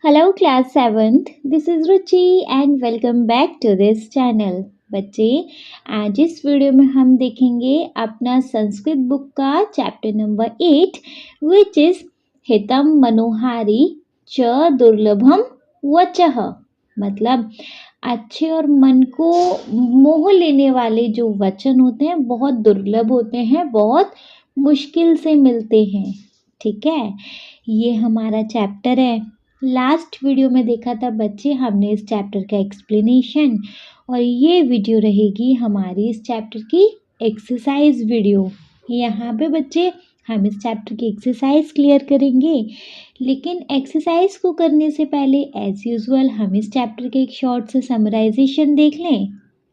Hello class 7th, this is Ruchi and welcome back to this channel. बच्चे आज इस video में हम देखेंगे अपना संस्कृत बुक का चैप्टर नंबर 8 विच इज हितम मनोहारी च दुर्लभम वचः। मतलब अच्छे और मन को मोह लेने वाले जो वचन होते हैं बहुत दुर्लभ होते हैं, बहुत मुश्किल से मिलते हैं। ठीक है, ये हमारा चैप्टर है। लास्ट वीडियो में देखा था बच्चे हमने इस चैप्टर का एक्सप्लेनेशन, और ये वीडियो रहेगी हमारी इस चैप्टर की एक्सरसाइज वीडियो। यहाँ पे बच्चे हम इस चैप्टर की एक्सरसाइज क्लियर करेंगे, लेकिन एक्सरसाइज को करने से पहले एज यूजुअल हम इस चैप्टर के एक शॉर्ट से समराइजेशन देख लें,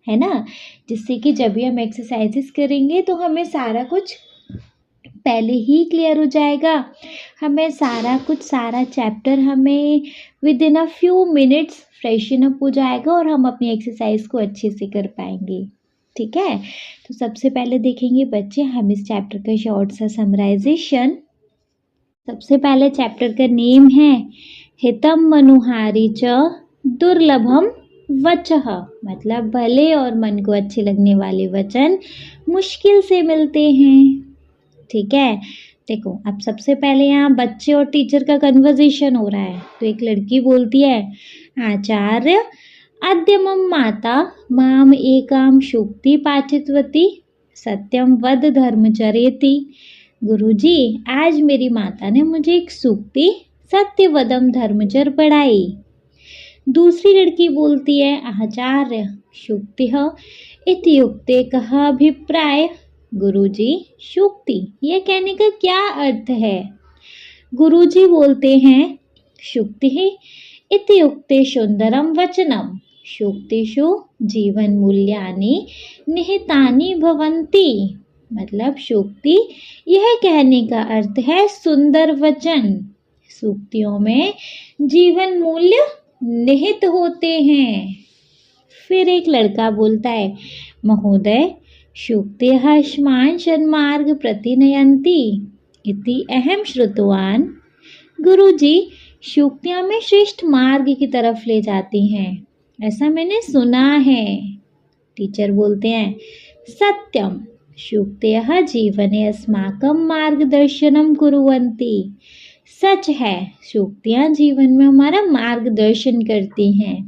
है ना, जिससे कि जब भी हम एक्सरसाइजेस करेंगे तो हमें सारा कुछ पहले ही क्लियर हो जाएगा। हमें सारा चैप्टर हमें with in a few minutes freshen up हो जाएगा और हम अपनी एक्सरसाइज को अच्छे से कर पाएंगे। ठीक है, तो सबसे पहले देखेंगे बच्चे हम इस चैप्टर का शॉर्ट सा समराइजेशन। सबसे पहले चैप्टर का नेम है हितम मनोहारी च दुर्लभम वचः। मतलब भले और मन को अच्छे लगने वाले वचन मुश्किल से मिलते हैं। ठीक है, देखो अब सबसे पहले यहाँ बच्चे और टीचर का कन्वर्सेशन हो रहा है। तो एक लड़की बोलती है, आचार्य अद्य मम माता माम एकाम सूक्ति पाठितवती सत्यम वद धर्मचरेति। गुरुजी, आज मेरी माता ने मुझे एक सूक्ति सत्यवदम धर्मचर पढ़ाई। दूसरी लड़की बोलती है, आचार्य सूक्तिः इत्युक्ते कः अभिप्राय। गुरुजी, सूक्ति ये कहने का क्या अर्थ है? गुरुजी बोलते हैं, सूक्तिः इत्युक्ते सुंदरम वचनम सूक्तिषु जीवन मूल्यानि निहितानि भवन्ति। मतलब सूक्ति यह कहने का अर्थ है सुंदर वचन, सूक्तियों में जीवन मूल्य निहित होते हैं। फिर एक लड़का बोलता है, महोदय सूक्तयः अस्मान् सन्मार्ग प्रतिनयन्ति इति अहम श्रुतवान्। गुरुजी, सूक्तियाँ में श्रेष्ठ मार्ग की तरफ ले जाती हैं, ऐसा मैंने सुना है। टीचर बोलते हैं, सत्यम सूक्तयः जीवने अस्माकं मार्गदर्शनम कुर्वन्ति। सच है, सूक्तियाँ जीवन में हमारा मार्गदर्शन करती हैं।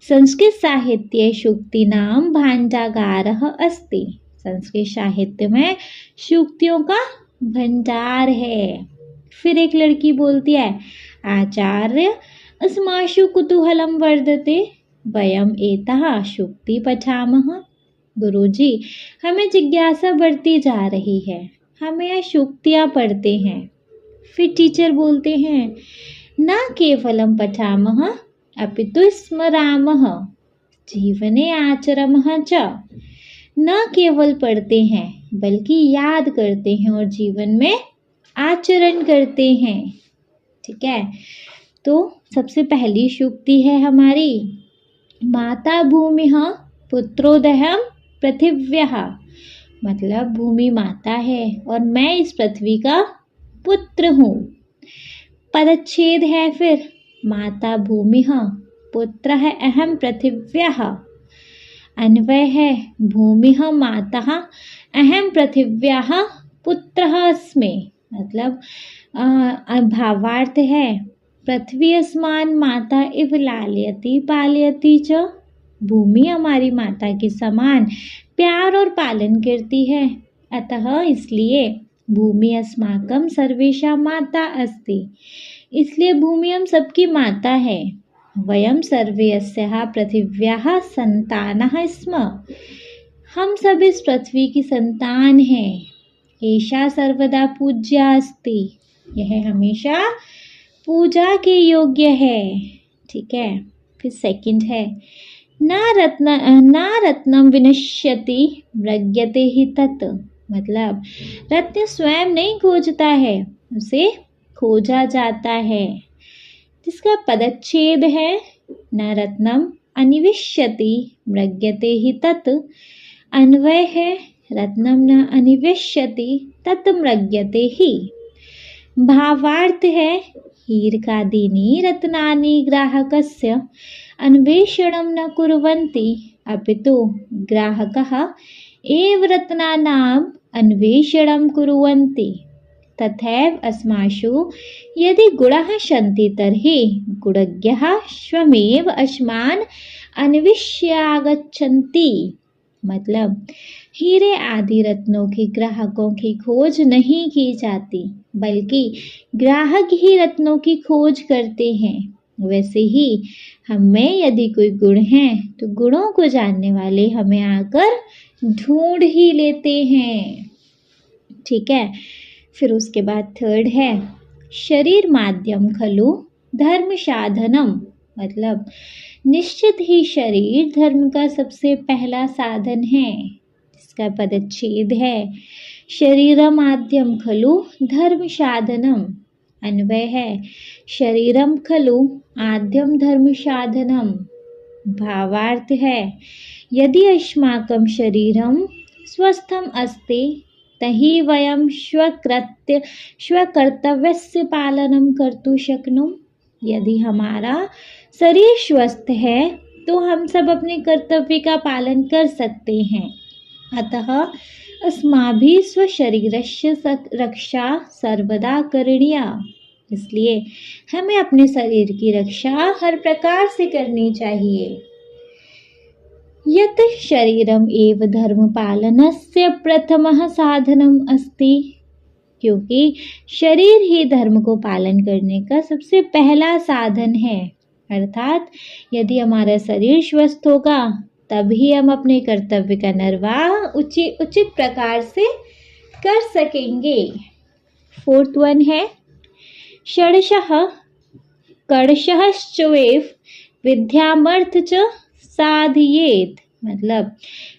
संस्कृत साहित्ये सूक्तीनां भाण्डागारः अस्ति। संस्कृत साहित्य में सूक्तियों का भंडार है। फिर एक लड़की बोलती है, आचार्य अस्मासु कुतूहलं वर्धते वयम एतः सूक्ति पठामः। गुरुजी, हमें जिज्ञासा बढ़ती जा रही है, हमें यह सूक्तियाँ पढ़ते हैं। फिर टीचर बोलते हैं, न केवलं पठामः अपितु स्मरामः जीवने आचरामः च। न केवल पढ़ते हैं बल्कि याद करते हैं और जीवन में आचरण करते हैं। ठीक है, तो सबसे पहली सूक्ति है हमारी, माता भूमिः पुत्रोदयम् पृथिव्याः। मतलब भूमि माता है और मैं इस पृथ्वी का पुत्र हूँ। पदच्छेद है फिर, माता भूमिः पुत्रः अहम पृथिव्याः। अन्वय है, भूमिः माता अहम पृथिव्याः पुत्रः अस्मि। मतलब भावार्थ है, पृथ्वी अस्मान् माता इव लालयति पालयति च। भूमि हमारी माता के समान प्यार और पालन करती है, अतः इसलिए भूमि अस्माकं सर्वेषां माता अस्ति। इसलिए भूमि हम सबकी माता है। वयम सर्वे अस्याः पृथिव्याः संतानः स्म। हम सब इस पृथ्वी की संतान हैं। एषा सर्वदा पूज्या अस्ति। यह हमेशा पूजा के योग्य है। ठीक है, फिर सेकंड है, न रत्नम विनश्यति मृग्यते हि तत्। मतलब रत्न स्वयं नहीं खोजता है, उसे खोजा जाता है। जिसका पदच्छेद है, न रत्नम अनिविश्यति मृग्यते हि तत्। अन्वय है, रत्नम न अनिविश्यति तत् मृग्यते हि। भावार्थ है, हीरकादीनि रत्नानि ग्राहकस्य अन्वेषणं न कुर्वन्ति अपितु ग्राहकः एव रत्नानाम् अन्वेषणं कुर्वन्ति। तथैव अस्मासु यदि गुणाः सन्ति तर्हि गुणज्ञाः स्वयमेव अस्मान् अन्विष्य आगच्छन्ति। मतलब हीरे आदि रत्नों के ग्राहकों की खोज नहीं की जाती, बल्कि ग्राहक ही रत्नों की खोज करते हैं। वैसे ही हमें यदि कोई गुण है तो गुणों को जानने वाले हमें आकर ढूंढ ही लेते हैं। ठीक है, फिर उसके बाद थर्ड है शरीर माध्यम खलु धर्म साधनम। मतलब निश्चित ही शरीर धर्म का सबसे पहला साधन है। इसका पदच्छेद है शरीर माध्यम खलु धर्म साधनम। अन्वय है शरीरम खलु आद्यम धर्म साधनम। भावार्थ है यदि अस्माकं शरीरं स्वस्थम अस्ति तहि वयं स्वकर्तव्यस्य पालनं कर्तुं शक्नुम। यदि हमारा शरीर स्वस्थ है तो हम सब अपने कर्तव्य का पालन कर सकते हैं। अतः अस्माभिः स्वशरीरस्य रक्षा सर्वदा करणीया। इसलिए हमें अपने शरीर की रक्षा हर प्रकार से करनी चाहिए। यत् शरीरम एव धर्म पालनस्य प्रथमः साधनम अस्ति। क्योंकि शरीर ही धर्म को पालन करने का सबसे पहला साधन है। अर्थात यदि हमारा शरीर स्वस्थ होगा तभी हम अपने कर्तव्य का निर्वाह उचित प्रकार से कर सकेंगे। फोर्थ वन है षडशः कर्षश्चैव विद्यामर्थ च साधयेत्। मतलब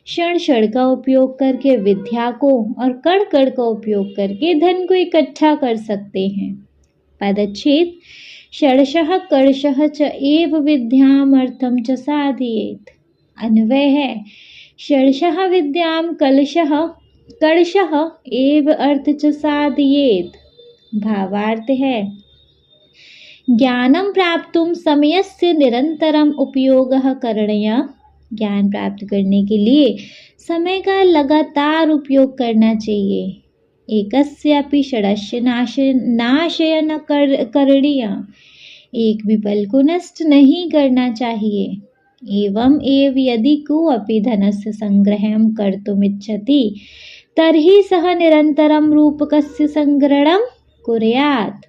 क्षण का उपयोग करके विद्या को और कण का उपयोग करके धन को इकट्ठा कर सकते हैं। पदच्छेद षडशः कर्षः च एव विद्यामर्थं च साधयेत्। अन्वय है षडशः विद्यां कर्षः एव अर्थ च साधयेत्। भावार्थ है ज्ञानं प्राप्तुं समयस्य निरंतरम उपयोगः करणीयः। ज्ञान प्राप्त करने के लिए समय का लगातार उपयोग करना चाहिए। एकस्यापि षडस्य नाशय न करणीयः। एक भी पल को नष्ट नहीं करना चाहिए। एवं एव यदि कोऽपि धनस्य संग्रहं कर्तुमिच्छति तर्हि सः निरन्तरं रूपकस्य संग्रहणं कुर्यात्।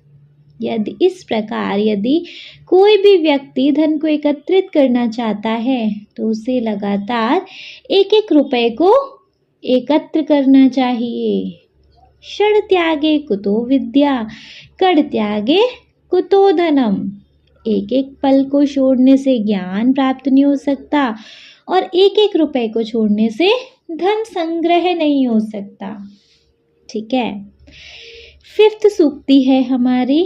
यदि इस प्रकार यदि कोई भी व्यक्ति धन को एकत्रित करना चाहता है तो उसे लगातार एक एक रुपए को एकत्र करना चाहिए। षड त्यागे कुतो विद्या कड़ त्यागे कुतो धनम। एक एक पल को छोड़ने से ज्ञान प्राप्त नहीं हो सकता और एक एक रुपए को छोड़ने से धन संग्रह नहीं हो सकता। ठीक है, फिफ्थ सूक्ति है हमारी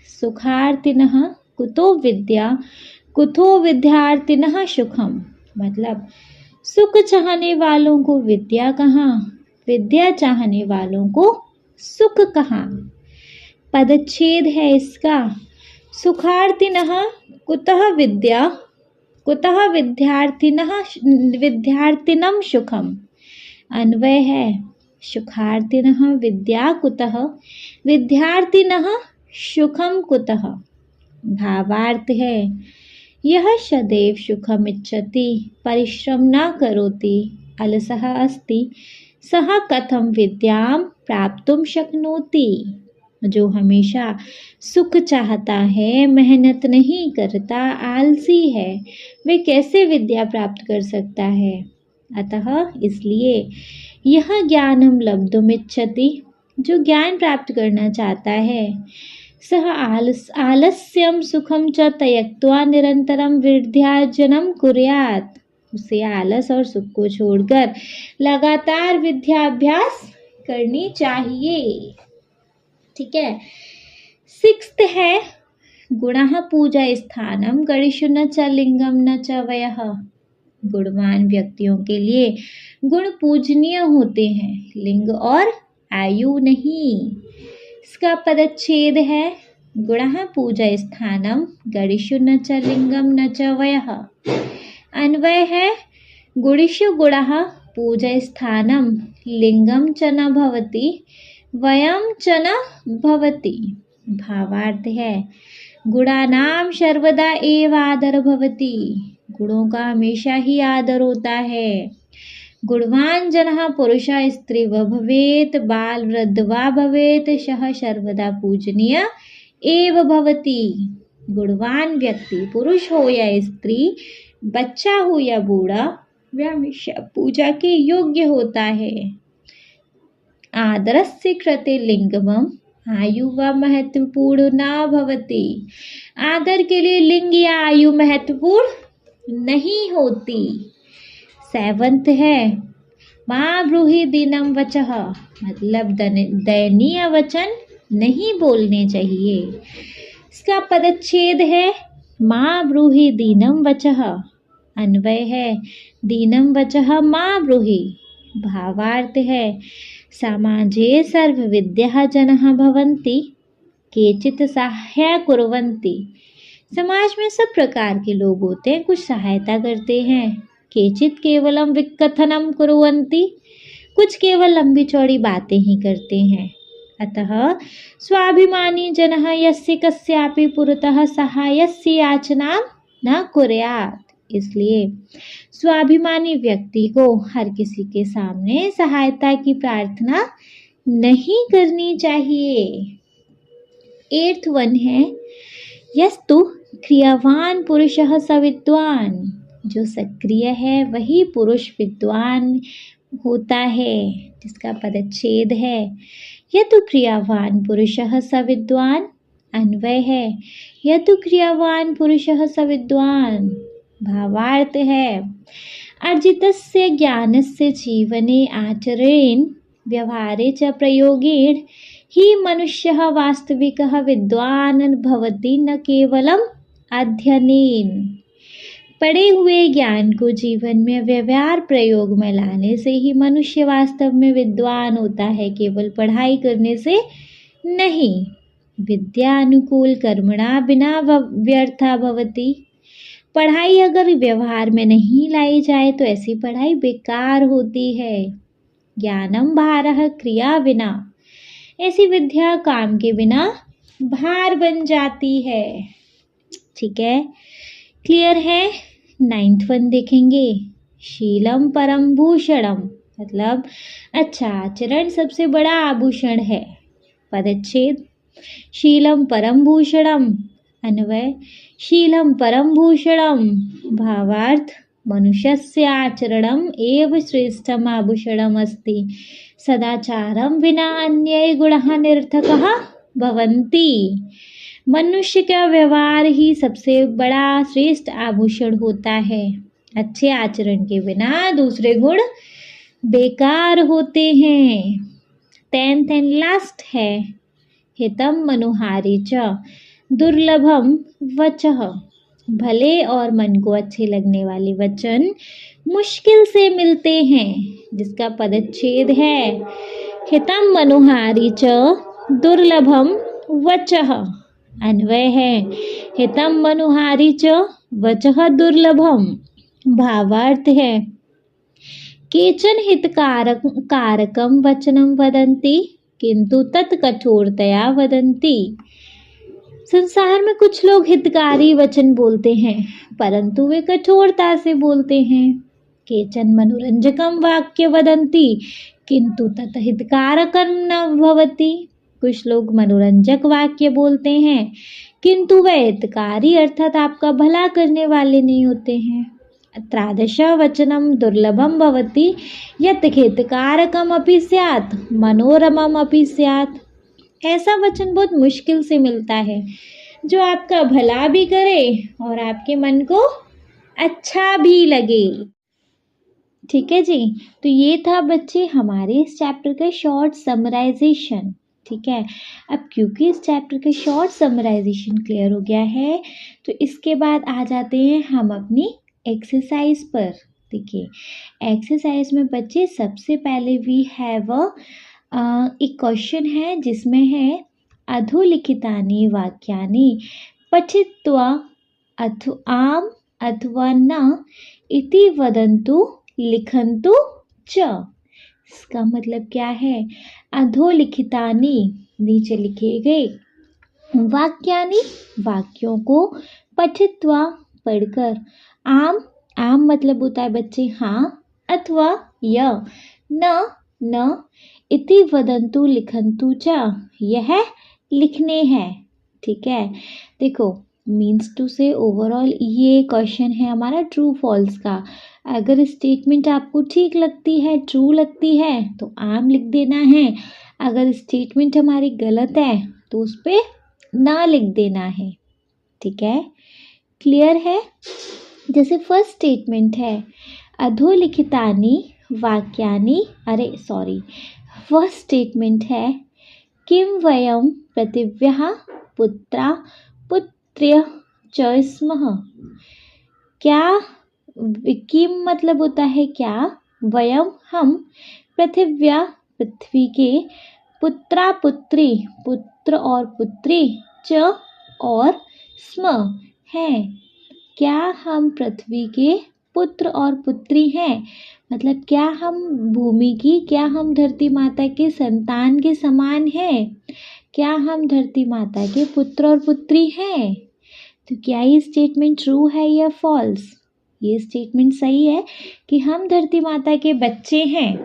सुखार्थिनः कुतो विद्या कुतो विद्यार्थिनः सुखम। मतलब सुख चाहने वालों को विद्या कहाँ, विद्या चाहने वालों को सुख कहाँ। पदच्छेद है इसका सुखार्थिनः कुतः विद्या कुतः विद्यार्थिनं सुखम। अन्वय है सुखार्थिनः विद्या कुतः विद्यार्थिनः सुखम कुतः। भावार्थ है यह सदैव सुखम इच्छति परिश्रम न करोति अलसः अस्ति सः कथम विद्यां प्राप्तुं शक्नोति। जो हमेशा सुख चाहता है, मेहनत नहीं करता, आलसी है, वे कैसे विद्या प्राप्त कर सकता है। अतः इसलिए यह ज्ञानम लब्धुमिच्छति, जो ज्ञान प्राप्त करना चाहता है, सह आलस्यम सुखम च त्यक्त्वा निरंतरम विद्यार्जनम कुर्यात्। उसे आलस और सुख को छोड़कर लगातार विद्याभ्यास करनी चाहिए। ठीक है, सिक्स्थ है गुणः पूजा स्थानम गणेशु न च लिंगम न च वयः। गुणवान व्यक्तियों के लिए गुण पूजनीय होते हैं, लिंग और आयु नहीं। इसका पदच्छेद है गुणः पूजा स्थानम गणेशु न च लिंगम न च वयः। अन्वय है गुणेषु गुणः पूजा स्थानम लिंगम च न भवति वयम च न भवति। भावार्थ है गुणानाम सर्वदा एव आदर भवति। गुणों का हमेशा ही आदर होता है। गुणवान जनः पुरुषः स्त्री व भवेत् बाल वृद्ध वा भवेत् सः सर्वदा पूजनीय एव भवति। गुणवान व्यक्ति पुरुष हो या स्त्री, बच्चा हो या बूढ़ा, वह हमेशा पूजा के योग्य होता है। आदरस्य कृते लिंगमम आयु व महत्वपूर्ण न भवति। आदर के लिए लिंग या आयु महत्वपूर्ण नहीं होती। सेवंथ है माँ ब्रूहि दीनम वचः, मतलब दयनीय वचन नहीं बोलने चाहिए। इसका पदच्छेद है माँ ब्रूहि दीनम वचः। अन्वय है दीनम वचः माँ ब्रूहि। भावार्थ है समाजे सर्वविद्याः जनाः भवन्ति केचित् साहाय्य कुर्वन्ति। समाज में सब प्रकार के लोग होते हैं, कुछ सहायता करते हैं। केचित् केवलम विकथनम कुर्वन्ति, कुछ केवल लंबी चौड़ी बातें ही करते हैं। अतः स्वाभिमानी जनः यस्य कस्यापि पुरतः सहायस्य याचना न कुर्यात्। इसलिए स्वाभिमानी व्यक्ति को हर किसी के सामने सहायता की प्रार्थना नहीं करनी चाहिए। 8th वन है यस्तु क्रियावान पुरुषः स विद्वान। जो सक्रिय है वही पुरुष विद्वान होता है, जिसका पदच्छेद है यतु क्रियावान पुरुषः स विद्वान। अन्वय है यतु क्रियावान पुरुषः स विद्वान। भावार्थ है अर्जितस्य ज्ञानस्य जीवने आचरेण व्यवहारे च प्रयोगेण ही मनुष्यः वास्तविकः विद्वान् भवति न केवलम अध्ययनेन। पढ़े हुए ज्ञान को जीवन में व्यवहार प्रयोग में लाने से ही मनुष्य वास्तव में विद्वान होता है, केवल पढ़ाई करने से नहीं। विद्या अनुकूल कर्मणा बिना व्यर्था भवति। पढ़ाई अगर व्यवहार में नहीं लाई जाए तो ऐसी पढ़ाई बेकार होती है। ज्ञानम भारः क्रिया बिना, ऐसी विद्या काम के बिना भार बन जाती है। ठीक है, क्लियर है। 9th वन देखेंगे शीलम परम भूषणम, मतलब अच्छा आचरण सबसे बड़ा आभूषण है। पदच्छेद शीलम परम भूषणम। अन्वय शीलम परम भूषणम। भावार्थ मनुष्यस्य आचरणम एव श्रेष्ठम आभूषणम अस्ति। सदाचारम विना अन्ये गुणः निरर्थकः भवन्ति। मनुष्य का व्यवहार ही सबसे बड़ा श्रेष्ठ आभूषण होता है। अच्छे आचरण के बिना दूसरे गुण बेकार होते हैं। 10th एंड लास्ट है हितम मनुहारी च दुर्लभम वचः। भले और मन को अच्छे लगने वाले वचन मुश्किल से मिलते हैं, जिसका पदच्छेद है हितम मनुहारी च दुर्लभम वचः। अन्वय है हितम मनुहारी च वचः दुर्लभम। भावार्थ है केचन हितकारकम वचनम वदन्ति किंतु तत्कठोरतया वदन्ति। संसार में कुछ लोग हितकारी वचन बोलते हैं, परंतु वे कठोरता से बोलते हैं। केचन मनोरंजकम वाक्य वदन्ति किंतु तत् हितकारकम न भवति। कुछ लोग मनोरंजक वाक्य बोलते हैं, किंतु वे हितकारी अर्थात आपका भला करने वाले नहीं होते हैं। त्रादश वचनम दुर्लभम भवति यत् हितकारकम अपि स्यात् मनोरमम अपि स्यात्। ऐसा वचन बहुत मुश्किल से मिलता है जो आपका भला भी करे और आपके मन को अच्छा भी लगे। ठीक है जी, तो ये था बच्चे हमारे इस चैप्टर का शॉर्ट समराइजेशन। ठीक है, अब क्योंकि इस चैप्टर का शॉर्ट समराइजेशन क्लियर हो गया है तो इसके बाद आ जाते हैं हम अपनी एक्सरसाइज पर। देखिए एक्सरसाइज में बच्चे सबसे पहले वी हैव एक क्वेश्चन है जिसमें है अधोलिखितानि वाक्यानि पठित्वा आम अथवा न इति वदन्तु लिखन्तु च। इसका मतलब क्या है? अधोलिखितानि नीचे लिखे गए, वाक्यानि वाक्यों को, पठित्वा पढ़कर, आम आम मतलब होता है बच्चे हाँ, अथवा य न इति वदन्तु लिखन्तु च यह लिखने हैं। ठीक है, देखो मीन्स टू से ओवरऑल ये क्वेश्चन है हमारा ट्रू फॉल्स का। अगर स्टेटमेंट आपको ठीक लगती है, ट्रू लगती है तो आम लिख देना है। अगर स्टेटमेंट हमारी गलत है तो उस पर ना लिख देना है। ठीक है, क्लियर है? जैसे फर्स्ट स्टेटमेंट है अधोलिखितानि वाक्यानि, फर्स्ट स्टेटमेंट है किं वयं पृथिव्याः पुत्रा पुत्र्यः च स्मः। क्या, किं मतलब होता है क्या, वयं हम, पृथिव्या पृथ्वी के, पुत्रा पुत्री पुत्र और पुत्री, च और स्म हैं। क्या हम पृथ्वी के पुत्र और पुत्री हैं, मतलब क्या हम भूमि की, क्या हम धरती माता के संतान के समान हैं, क्या हम धरती माता के पुत्र और पुत्री हैं। तो क्या ये स्टेटमेंट ट्रू है या फॉल्स? ये स्टेटमेंट सही है कि हम धरती माता के बच्चे हैं,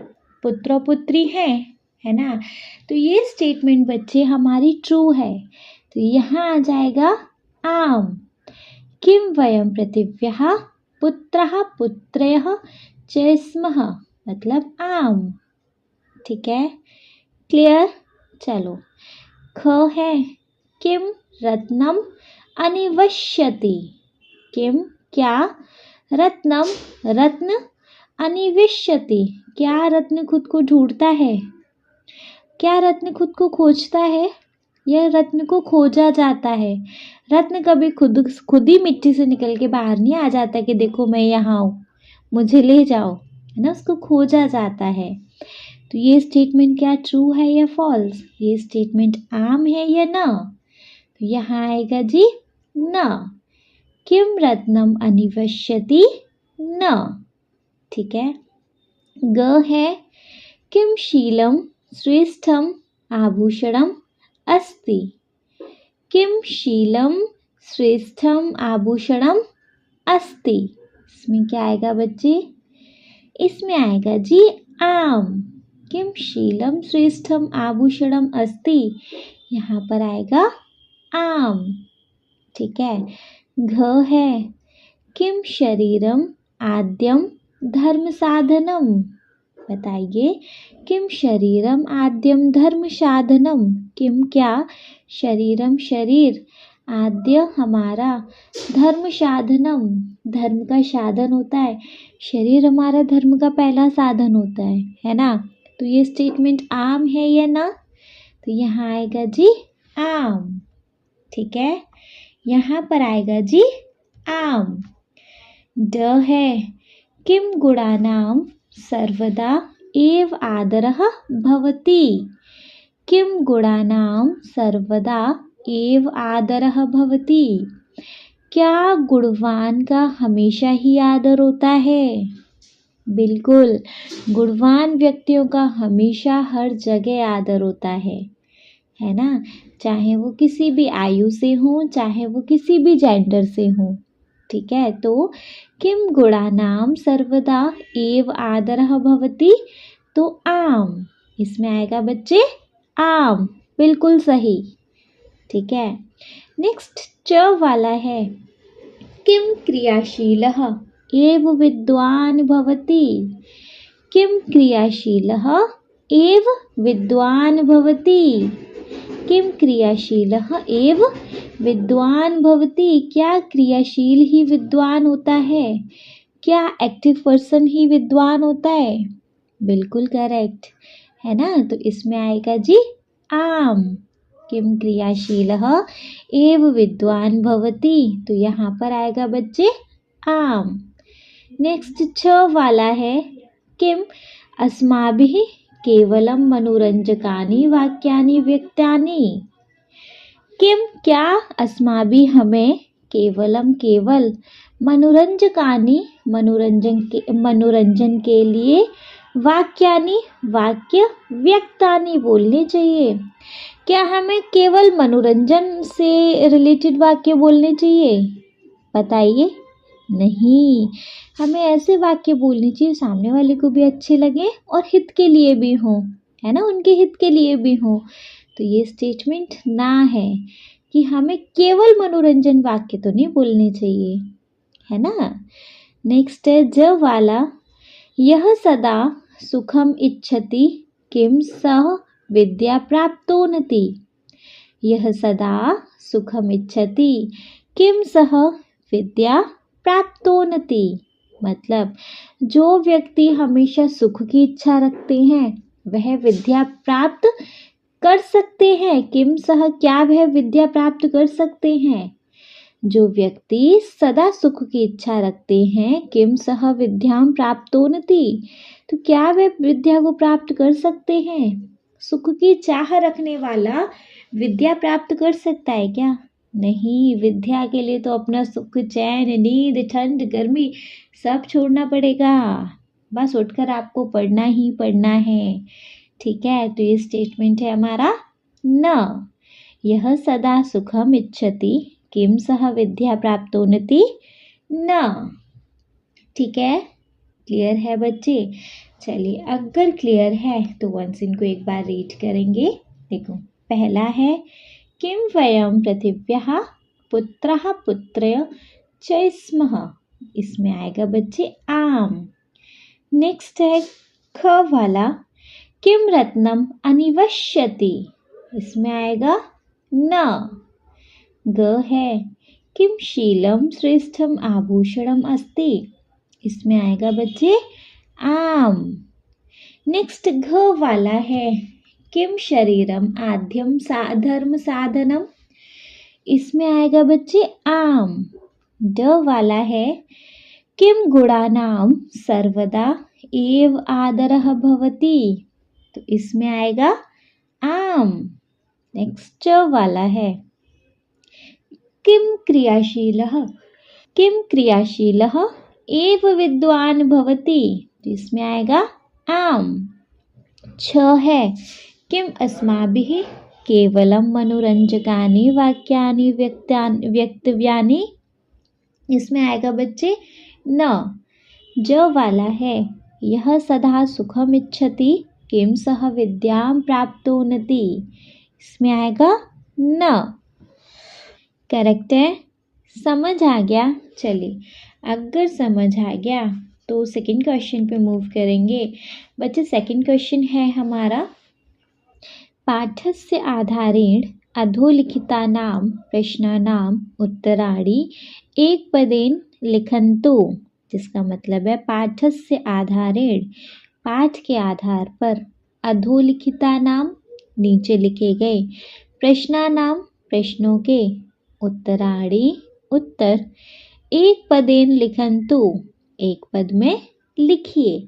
पुत्र और पुत्री हैं, है ना। तो ये स्टेटमेंट बच्चे हमारी ट्रू है। तो यहाँ आ जाएगा आम। किं वयं पृथिव्याः पुत्रः पुत्र्यः च स्मः, मतलब आम। ठीक है, क्लियर? चलो, ख है किं रत्नम अनिवश्यति। किं क्या, रत्नम रत्न, अनिविश्यति क्या रत्न खुद को ढूंढता है, क्या रत्न खुद को खोजता है, यह रत्न को खोजा जाता है। रत्न कभी खुद ही मिट्टी से निकल के बाहर नहीं आ जाता कि देखो मैं यहाँ हूँ मुझे ले जाओ, है ना, उसको खोजा जाता है। तो ये स्टेटमेंट क्या ट्रू है या फॉल्स? ये स्टेटमेंट आम है या ना? तो यहाँ आएगा जी न। किं रत्नम अनिवश्यति न। ठीक है, ग है किं शीलम श्रेष्ठम आभूषणम अस्ति। किं शीलम श्रेष्ठम आभूषणम अस्ति, इसमें क्या आएगा बच्चे? इसमें आएगा जी आम। किं शीलम श्रेष्ठम आभूषणम अस्ति, यहाँ पर आएगा आम। ठीक है, घ है किं शरीरम आद्यम धर्म साधनम। बताइए, किं शरीरम आद्यम धर्म साधनम। किं क्या, शरीरम शरीर, आद्य हमारा, धर्म साधनम धर्म का साधन होता है, शरीर हमारा धर्म का पहला साधन होता है ना। तो ये स्टेटमेंट आम है या ना? तो यहाँ आएगा जी आम। ठीक है, यहाँ पर आएगा जी आम। ड है किं गुणानां सर्वदा एव आदरः भवति। किं गुणानां सर्वदा एव आदरः भवति, क्या गुणवान का हमेशा ही आदर होता है? बिल्कुल, गुणवान व्यक्तियों का हमेशा हर जगह आदर होता है ना, चाहे वो किसी भी आयु से हो, चाहे वो किसी भी जेंडर से हो। ठीक है, तो किं गुणानां सर्वदा एव आदरः भवति, तो आम, इसमें आएगा बच्चे आम, बिल्कुल सही। ठीक है, नेक्स्ट च वाला है किं क्रियाशीलः एव विद्वान् भवति। किं क्रियाशीलः एव विद्वान् भवति, किं क्रियाशीलः एव विद्वान् भवति, क्या क्रियाशील ही विद्वान होता है, क्या एक्टिव पर्सन ही विद्वान होता है? बिल्कुल करेक्ट, है ना। तो इसमें आएगा जी आम। किं क्रियाशीलः एव विद्वान् भवति, तो यहाँ पर आएगा बच्चे आम। नेक्स्ट छ वाला है किं अस्माभिः केवलं मनोरंजकानि वाक्यानि व्यक्तानि। किम क्या अस्माभिः हमें केवलम केवल मनोरंजकानि मनोरंजन के लिए वाक्यानि वाक्य व्यक्तानि बोलने चाहिए। क्या हमें केवल मनोरंजन से रिलेटेड वाक्य बोलने चाहिए? बताइए। नहीं, हमें ऐसे वाक्य बोलने चाहिए सामने वाले को भी अच्छे लगे और हित के लिए भी हों, है ना, उनके हित के लिए भी हों। तो ये स्टेटमेंट ना है कि हमें केवल मनोरंजन वाक्य तो नहीं बोलने चाहिए, है ना। नेक्स्ट है ज वाला, यह सदा सुखम इच्छति किम सह विद्या प्राप्तोन्नति। यह सदा सुखम इच्छति किम सह विद्या प्राप्तोन्नति। मतलब जो व्यक्ति हमेशा सुख की इच्छा रखते हैं वह विद्या प्राप्त कर सकते हैं। किम सह क्या वह विद्या प्राप्त कर सकते हैं। जो व्यक्ति सदा सुख की इच्छा रखते हैं किम सह विद्याम प्राप्तोन्नति, तो क्या वह विद्या को प्राप्त कर सकते हैं। सुख की चाह रखने वाला विद्या प्राप्त कर सकता है क्या? नहीं, विद्या के लिए तो अपना सुख चैन नींद ठंड गर्मी सब छोड़ना पड़ेगा। बस उठकर आपको पढ़ना ही पढ़ना है, ठीक है। तो ये स्टेटमेंट है हमारा न। यह सदा सुखम इच्छति किम सह विद्या प्राप्तोन्नति न। ठीक है, क्लियर है बच्चे? चलिए, अगर क्लियर है तो वंस इनको एक बार रीड करेंगे। देखो, पहला है किम वयम पृथिव्याः पुत्रः पुत्रय च स्मः। इसमें आएगा बच्चे आम। नेक्स्ट है ख वाला, किम रत्नम अनिवश्यति। इसमें आएगा न। ग है किम शीलम श्रेष्ठम आभूषणम अस्ति। इसमें आएगा बच्चे आम। नेक्स्ट घ वाला है किम शरीरम आद्यम धर्म साधनम। इसमें आएगा बच्चे आम। ड वाला है किम गुणानाम सर्वदा एव आदरः भवति। तो इसमें आएगा आम। नेक्स्ट च वाला है किम क्रियाशीलः एव विद्वान भवति। तो इसमें आएगा आम। छ है किम अस्माभिः केवलम मनोरंजकानि वाक्यानि व्यक्तव्यानि। इसमें आएगा बच्चे न। ज वाला है यह सदा सुखम इच्छति किम सह विद्याम प्राप्तोन्नति। इसमें आएगा न। करेक्ट है? समझ आ गया? चलिए, अगर समझ आ गया तो सेकंड क्वेश्चन पे मूव करेंगे। बच्चे, सेकंड क्वेश्चन है हमारा, पाठस्य आधारेण अधोलिखितानां प्रश्नानां उत्तराणि एकपदेन लिखन्तु। जिसका मतलब है पाठस्य आधारेण, पाठ के आधार पर, अधोलिखितानां नीचे लिखे गए, प्रश्नानां प्रश्नों के, उत्तराणि उत्तर, एक पदेन लिखन्तु एक पद में लिखिए।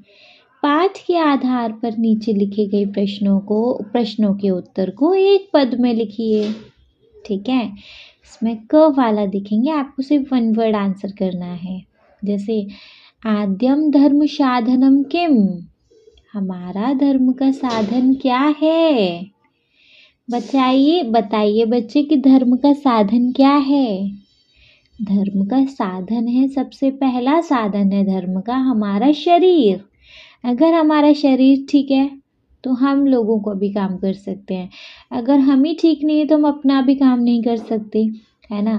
पाठ के आधार पर नीचे लिखे गए प्रश्नों के उत्तर को एक पद में लिखिए। ठीक है, इसमें क वाला दिखेंगे, आपको सिर्फ वन वर्ड आंसर करना है। जैसे आद्यम धर्म साधनम किम। हमारा धर्म का साधन क्या है? बताइए बच्चे कि धर्म का साधन क्या है? धर्म का साधन है, सबसे पहला साधन है धर्म का हमारा शरीर। अगर हमारा शरीर ठीक है तो हम लोगों को भी काम कर सकते हैं। अगर हम ही ठीक नहीं है तो हम अपना भी काम नहीं कर सकते, है ना।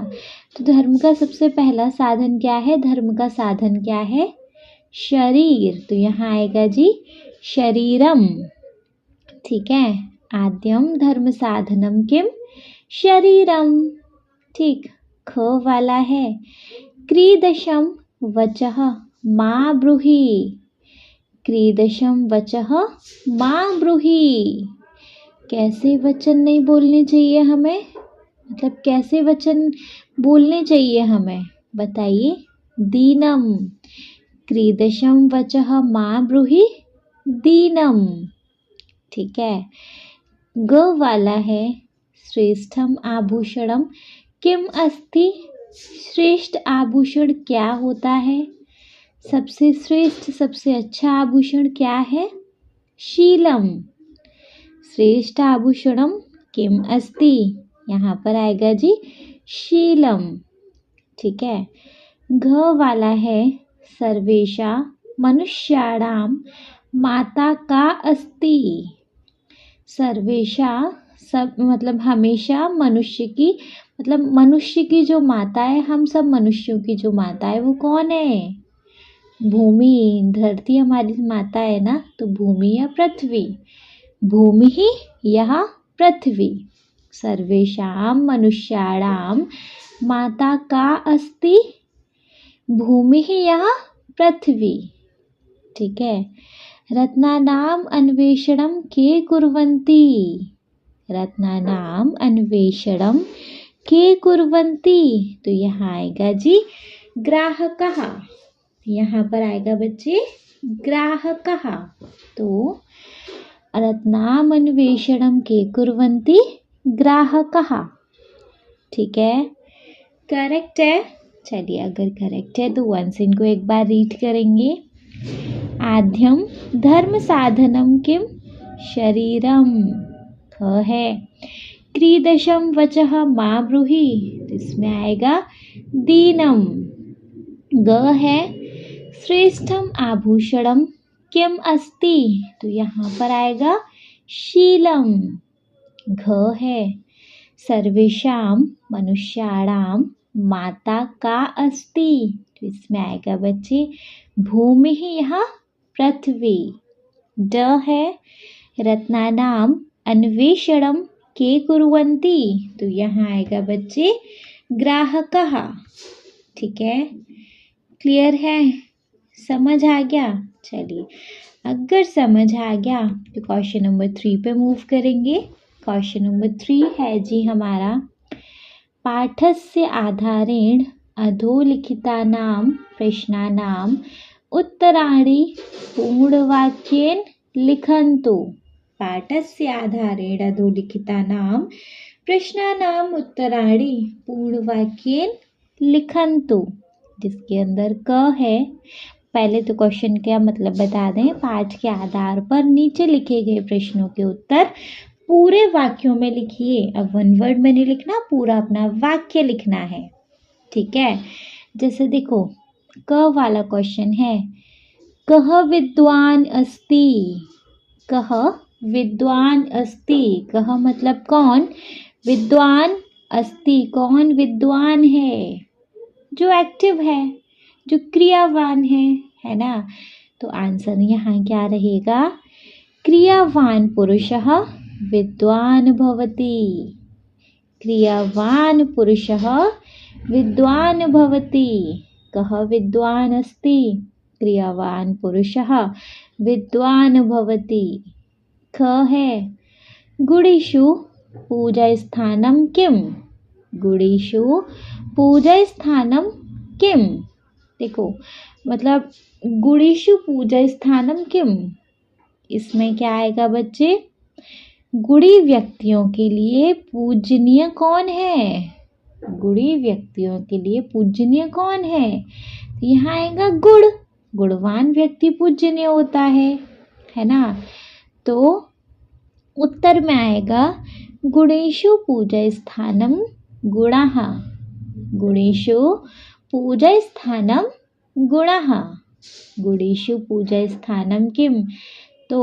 तो धर्म का सबसे पहला साधन क्या है? धर्म का साधन क्या है? शरीर। तो यहाँ आएगा जी शरीरम। ठीक है, आद्यम धर्म साधनम किम शरीरम। ठीक। ख वाला है क्रीदशम वचः मा ब्रूहि। क्रीदशम वचः मा ब्रूहि। कैसे वचन नहीं बोलने चाहिए हमें? मतलब कैसे वचन बोलने चाहिए हमें? बताइए। दीनम। क्रीदशम वचः मा ब्रूहि दीनम। ठीक है। ग वाला है श्रेष्ठम आभूषणम किम अस्ति। श्रेष्ठ आभूषण क्या होता है? सबसे श्रेष्ठ सबसे अच्छा आभूषण क्या है? शीलम। श्रेष्ठ आभूषणम किम अस्ति, यहाँ पर आएगा जी शीलम। ठीक है। घ वाला है सर्वेशा मनुष्याणाम माता का अस्ति। सर्वेशा सब मतलब हमेशा मनुष्य की, मतलब मनुष्य की जो माता है, हम सब मनुष्यों की जो माता है वो कौन है? भूमि। धरती हमारी माता है ना, तो भूमि या पृथ्वी। भूमि ही यह पृथ्वी। सर्वेषां मनुष्याणां माता का अस्ति। भूमि ही यह पृथ्वी। ठीक है। रत्नानाम अन्वेषणम के कुर्वन्ति। रत्नानाम अन्वेषणम के कुर्वन्ति, तो यहाँ आएगा जी ग्राहकः। यहाँ पर आएगा बच्चे ग्राहकः। तो रत्नाम अन्वेषणम के कुर्वन्ति ग्राहकः। ठीक है, करेक्ट है। चलिए, अगर करेक्ट है तो वंस इनको एक बार रीड करेंगे। आद्यम धर्म साधनम किम शरीरम। ख है। क्रीदशम वचः मां ब्रूहि, तो इसमें आएगा दीनम। ग है। श्रेष्ठम आभूषणम किम अस्ति, तो यहाँ पर आएगा शीलम। घ है। सर्वेषाम मनुष्याणाम माता का अस्ति, तो इसमें आएगा बच्चे भूमि ही यहाँ पृथ्वी। ड है। रत्नानाम अन्वेषणम के कुर्वन्ति, तो यहाँ आएगा बच्चे ग्राहकः। ठीक है, क्लियर है? समझ आ गया? चलिए, अगर समझ आ गया तो क्वेश्चन नंबर 3 पे मूव करेंगे। क्वेश्चन नंबर 3 है जी हमारा, पाठस्य आधारेण अधोलिखितानां प्रश्नानाम् उत्तराणि पूर्णवाक्येन लिखन्तु। पाठस्य आधारेण अधोलिखितानां प्रश्नानाम् उत्तराणि पूर्णवाक्येन लिखन्तु, जिसके अंदर क है। पहले तो क्वेश्चन क्या मतलब बता दें। पाठ के आधार पर नीचे लिखे गए प्रश्नों के उत्तर पूरे वाक्यों में लिखिए। अब वन वर्ड में नहीं लिखना, पूरा अपना वाक्य लिखना है। ठीक है, जैसे देखो क वाला क्वेश्चन है, कह विद्वान अस्ति। कह विद्वान अस्ति। कह मतलब कौन, विद्वान अस्ति कौन विद्वान है, जो एक्टिव है, जो क्रियावान है ना। तो आंसर यहाँ क्या रहेगा, क्रियावान पुरुषः विद्वान भवति। क्रियावान पुरुषः विद्वान भवति। कः विद्वान अस्ति, क्रियावान पुरुषः विद्वान भवति। ख है। गुणेषु पूजास्थानं किम। गुणेषु पूजास्थानं किम। देखो मतलब गुणेषु पूजास्थानं किम, इसमें क्या आएगा बच्चे, गुणी व्यक्तियों के लिए पूजनीय कौन है। गुणी व्यक्तियों के लिए पूजनीय कौन है, तो यहाँ आएगा गुण। गुणवान व्यक्ति पूजनीय होता है ना। तो उत्तर में आएगा गुणेषु पूजास्थानं गुणः। गुणेषु पूजास्थानं गुणः। गुणेषु पूजास्थानं किम, तो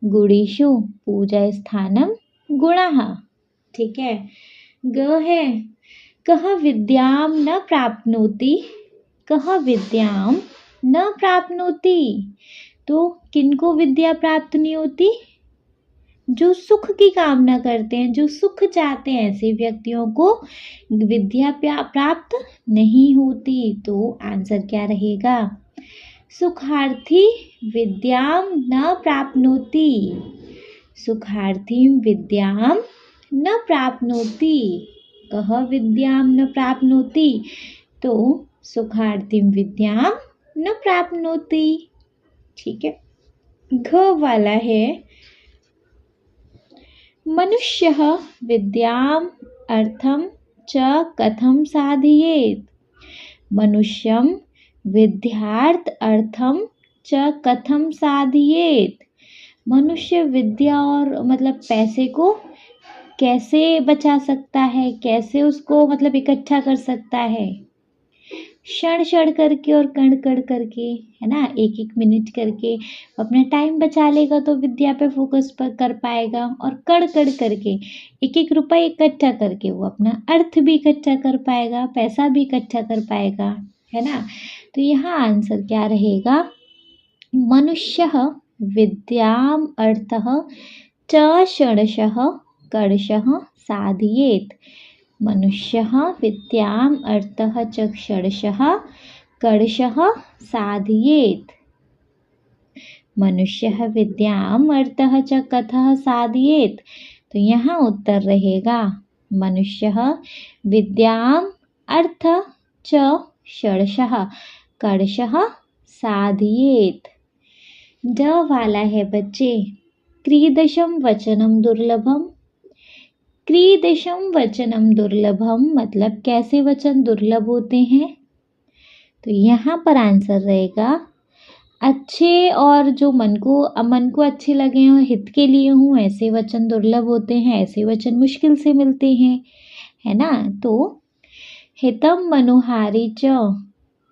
गुणेषु पूजास्थानं गुणः। ठीक है। ग है। कः विद्यां न प्राप्नोति। कः विद्यां न प्राप्नोति, तो किनको विद्या प्राप्त नहीं होती, जो सुख की कामना करते हैं, जो सुख चाहते हैं, ऐसे व्यक्तियों को विद्या प्राप्त नहीं होती। तो आंसर क्या रहेगा, सुखार्थी विद्यां न प्राप्नोति। सुखार्थी विद्यां न प्राप्नोति। कः विद्यां न प्राप्नोति, तो सुखार्थी विद्यां न प्राप्नोति। ठीक है। घ वाला है, मनुष्यः विद्याम् अर्थं च कथं साधयेत्। मनुष्यं विद्यार्थ अर्थम च कथम साधयेत। मनुष्य विद्या और मतलब पैसे को कैसे बचा सकता है, कैसे उसको मतलब इकट्ठा कर सकता है। क्षण क्षण करके और कण कण करके, है ना, एक एक मिनट करके अपना टाइम बचा लेगा तो विद्या पे फोकस कर पाएगा। और कण कण करके एक एक रुपए इकट्ठा करके वो अपना अर्थ भी इकट्ठा कर पाएगा, पैसा भी इकट्ठा कर पाएगा, है ना। तो यहाँ आंसर क्या रहेगा, मनुष्यः विद्याम् अर्थः च षडशः कर्षः साधयेत्। मनुष्यः विद्याम् अर्थः च षडशः कर्षः साधयेत्। मनुष्यः विद्याम् अर्थः च कथः साधयेत्। तो यहाँ उत्तर रहेगा मनुष्यः विद्याम् अर्थ च षडशः कर्षः साधयेत्। ड वाला है बच्चे, क्रीदशम वचनम दुर्लभम। क्रीदशम वचनम दुर्लभम मतलब कैसे वचन दुर्लभ होते हैं। तो यहाँ पर आंसर रहेगा अच्छे और जो मन को अच्छे लगे हों, हित के लिए हों, ऐसे वचन दुर्लभ होते हैं, ऐसे वचन मुश्किल से मिलते हैं, है ना। तो हितम मनुहारी च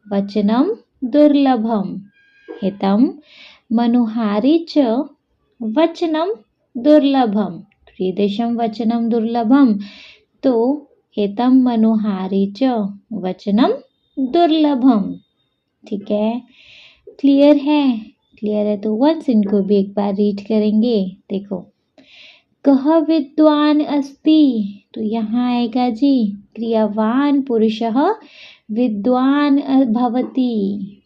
वचनम दुर्लभम। हितम मनुहारी च वचनम दुर्लभम। कीदृशं वचनम दुर्लभम, तो हितम मनुहारी च वचनम दुर्लभम। ठीक है, क्लियर है। क्लियर है तो वंस इनको भी एक बार रीड करेंगे। देखो, कह विद्वान अस्ति, तो यहाँ आएगा जी क्रियावान पुरुषः विद्वान भवति।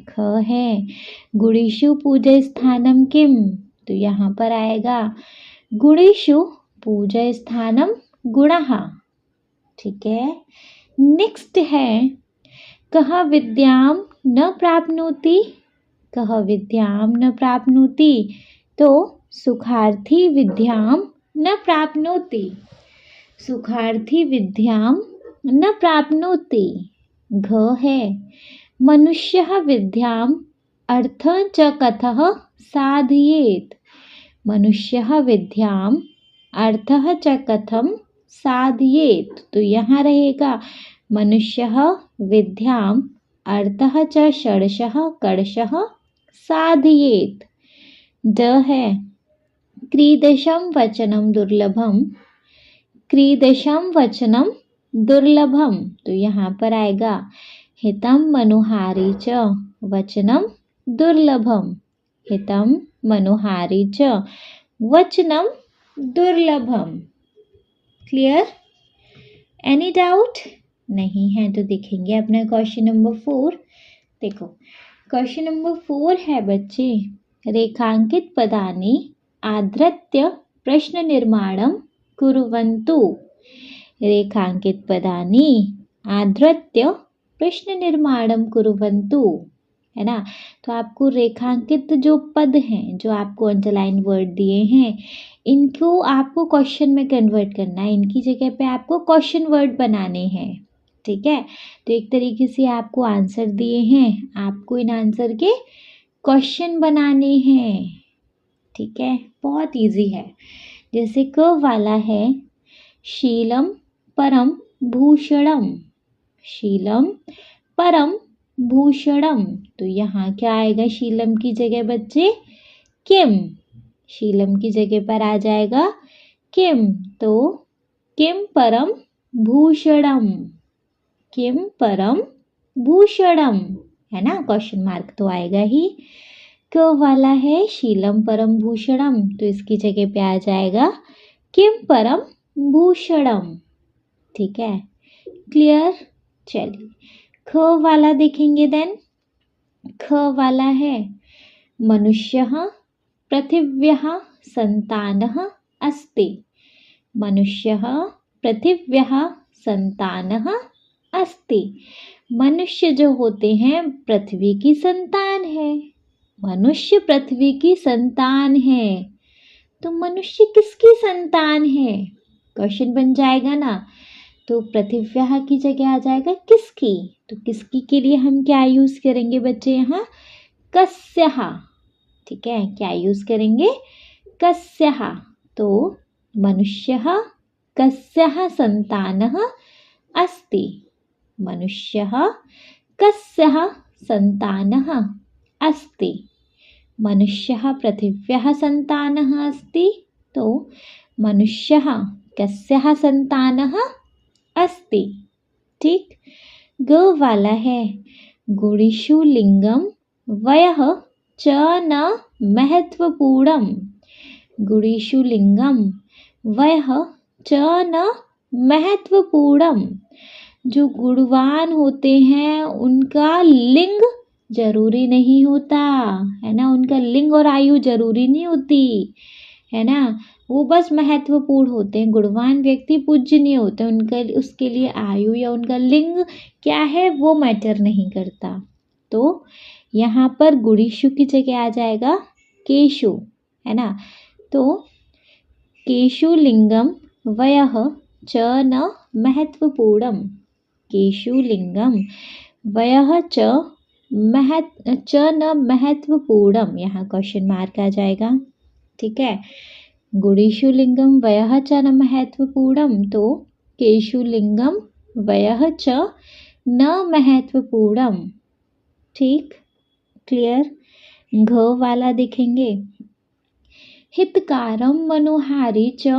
ख है गुणेषु पूज्य स्थानम किम, तो यहाँ पर आएगा गुणेषु पूज्य स्थानम गुणः। ठीक है, नेक्स्ट है कह विद्याम न प्राप्नोति। कह विद्याम न प्राप्नोति, तो सुखार्थी विद्याम न प्राप्नोति। सुखार्थी विद्याम न प्राप्नोति। घ है मनुष्यः विद्याम् अर्थं च कथः साधयेत्। मनुष्यः विद्याम् अर्थः च कथं साधयेत्। तो यहाँ रहेगा मनुष्यः विद्याम् अर्थः च षडशः कर्षः साधयेत्। ड है क्रीदशं वचनं दुर्लभम। क्रीदशं वचनं दुर्लभम, तो यहाँ पर आएगा हितम मनुहारी च वचनम दुर्लभम। हितम मनुहारी च वचनम दुर्लभम। क्लियर? Any doubt? नहीं है तो देखेंगे अपना क्वेश्चन नंबर 4। देखो, क्वेश्चन नंबर 4 है बच्चे, रेखांकित पदानि आधृत्य प्रश्न निर्माणम कुर्वन्तु। रेखांकित पदानि आधृत्य प्रश्न निर्माणम कुर्वन्तु, है ना। तो आपको रेखांकित जो पद हैं, जो आपको अंडरलाइन वर्ड दिए हैं, इनको आपको क्वेश्चन में कन्वर्ट करना है। इनकी जगह पे आपको क्वेश्चन वर्ड बनाने हैं। ठीक है, तो एक तरीके से आपको आंसर दिए हैं, आपको इन आंसर के क्वेश्चन बनाने हैं। ठीक है, बहुत इजी है। जैसे क वाला है शीलम परम भूषणम। शीलम परम भूषणम, तो यहाँ क्या आएगा शीलम की जगह बच्चे? किम। शीलम की जगह पर आ जाएगा किम, तो किम परम भूषणम। किम परम भूषणम, है ना, क्वेश्चन मार्क तो आएगा ही। क वाला है शीलम परम भूषणम, तो इसकी जगह पे आ जाएगा किम परम भूषणम। ठीक है, क्लियर? चलिए ख वाला देखेंगे। देन ख वाला है मनुष्यः पृथिव्याः संतानः अस्ति। मनुष्यः पृथिव्याः संतानः अस्ति। मनुष्य जो होते हैं पृथ्वी की संतान है। मनुष्य पृथ्वी की संतान है। तो मनुष्य किसकी संतान है? क्वेश्चन बन जाएगा ना। तो पृथिव्याः की जगह आ जाएगा किसकी। तो किसकी के लिए हम क्या यूज करेंगे बच्चे यहाँ? कस्यः। ठीक है, क्या यूज करेंगे? कस्यः। तो मनुष्यः कस्यः संतानः अस्ति। मनुष्यः कस्यः संतानः अस्ति। मनुष्यः पृथिव्याः संतानः अस्ति। तो मनुष्यः कस्यः संतानः अस्ति। ठीक। ग वाला है गुणिषु लिंगम वयः च न महत्वपूर्णम। गुणिषु लिंगम वयः च न महत्वपूर्णम। जो गुणवान होते हैं उनका लिंग जरूरी नहीं होता है ना, उनका लिंग और आयु जरूरी नहीं होती है ना, वो बस महत्वपूर्ण होते हैं। गुणवान व्यक्ति पूज्यनीय होते हैं, उनका उसके लिए आयु या उनका लिंग क्या है वो मैटर नहीं करता। तो यहाँ पर गुणिषु की जगह आ जाएगा केशु है ना। तो केशु लिंगम वयः च न महत्वपूर्णम। केशु लिंगम वयः च न महत्वपूर्णम। यहाँ क्वेश्चन मार्क आ जाएगा। ठीक है, गुणिषु लिंगम वयः च न महत्वपूर्णम। तो केशु लिंगम वयः च न महत्वपूर्णम। ठीक, क्लियर। घ वाला देखेंगे हितकारम मनोहारी च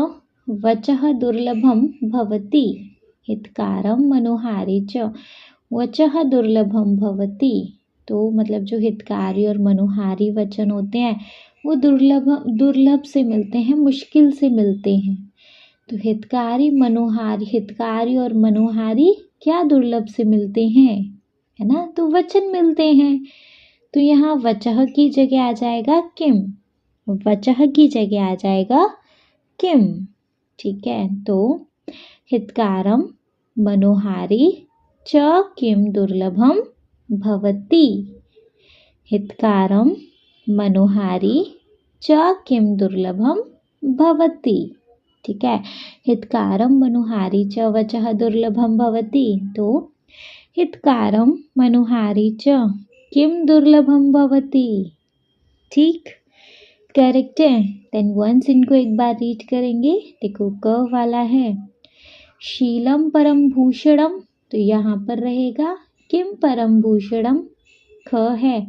वचः दुर्लभम भवति। हितकारम मनोहारी च वचः दुर्लभम भवति। तो मतलब जो हितकारी और मनोहारी वचन होते हैं वो दुर्लभ से मिलते हैं, मुश्किल से मिलते हैं। तो हितकारी और मनोहारी क्या दुर्लभ से मिलते हैं है ना, तो वचन मिलते हैं। तो यहाँ वचः की जगह आ जाएगा किम। वचः की जगह आ जाएगा किम। ठीक है, तो हितकारम मनोहारी च किम दुर्लभम भवति। हितकारम मनोहारी च किम दुर्लभम भवति। ठीक है, हितकारम मनोहारी च वचः दुर्लभम भवति। तो हितकारम मनोहारी च किम दुर्लभम भवति। ठीक, करेक्ट है। देन वंस इनको एक बार रीड करेंगे। देखो क वाला है शीलम परम भूषणम। तो यहाँ पर रहेगा किम परम भूषणम। ख है